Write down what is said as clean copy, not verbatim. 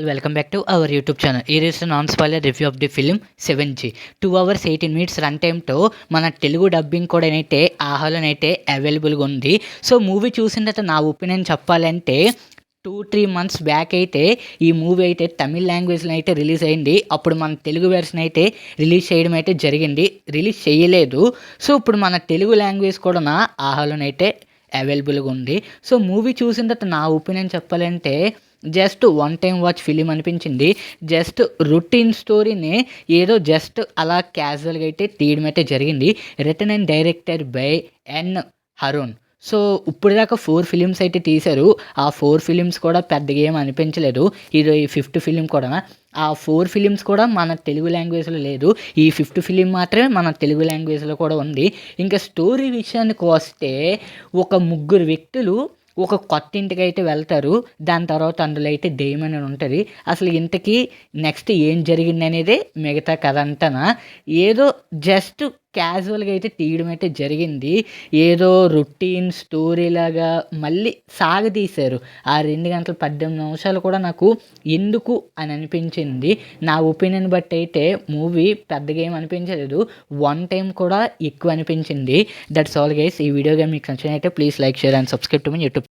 Welcome back to our YouTube channel. ఈ రోజు non spoiler review of the film 7G. 2 hours 18 minutes run టైమ్తో మన Telugu dubbing కూడా అయితే ఆహాలోనైతే అవైలబుల్గా ఉంది. సో మూవీ చూసిన తర్వాత నా ఒపీనియన్ చెప్పాలంటే 2-3 months బ్యాక్ అయితే ఈ మూవీ అయితే తమిళ్ లాంగ్వేజ్లో అయితే రిలీజ్ అయింది. అప్పుడు మన తెలుగు వెర్షన్ అయితే రిలీజ్ చేయడం అయితే జరిగింది, రిలీజ్ చేయలేదు. సో ఇప్పుడు మన తెలుగు లాంగ్వేజ్ కూడా నా ఆహాలోనైతే అవైలబుల్గా ఉంది. సో మూవీ చూసిన తర్వాత నా ఒపీనియన్ చెప్పాలంటే just one time watch film అనిపించింది. జస్ట్ రొటీన్ స్టోరీని ఏదో జస్ట్ అలా క్యాజువల్గా అయితే తీయడం అయితే జరిగింది. Written and director by N Harun. So ఇప్పుడు దాకా 4 ఫిలిమ్స్ అయితే తీశారు. ఆ 4 ఫిలిమ్స్ కూడా పెద్దగా ఏం అనిపించలేదు. ఇది 5th ఫిలిం కూడా. ఆ 4 ఫిలిమ్స్ కూడా మన తెలుగు లాంగ్వేజ్లో లేదు. ఈ 5th ఫిలిం మాత్రమే మన తెలుగు లాంగ్వేజ్లో కూడా ఉంది. ఇంకా స్టోరీ విషయానికి వస్తే ఒక ముగ్గురు వ్యక్తులు ఒక కొత్త ఇంటికి అయితే వెళ్తారు. దాని తర్వాత అందులో అయితే దెయ్యం అనేది ఉంటుంది. అసలు ఇంతకీ నెక్స్ట్ ఏం జరిగింది అనేది మిగతా కథ అంతా ఏదో జస్ట్ క్యాజువల్గా అయితే తీయడం అయితే జరిగింది. ఏదో రొటీన్ స్టోరీ లాగా మళ్ళీ సాగదీశారు. ఆ 2 గంటల 18 నిమిషాలు కూడా నాకు ఎందుకు అని అనిపించింది. నా ఒపీనియన్ బట్టి అయితే మూవీ పెద్దగా ఏం అనిపించలేదు, వన్ టైం కూడా ఎక్కువ అనిపించింది. That's all guys. ఈ వీడియో మీకు నచ్చినట్లయితే please like, share and subscribe to my YouTube.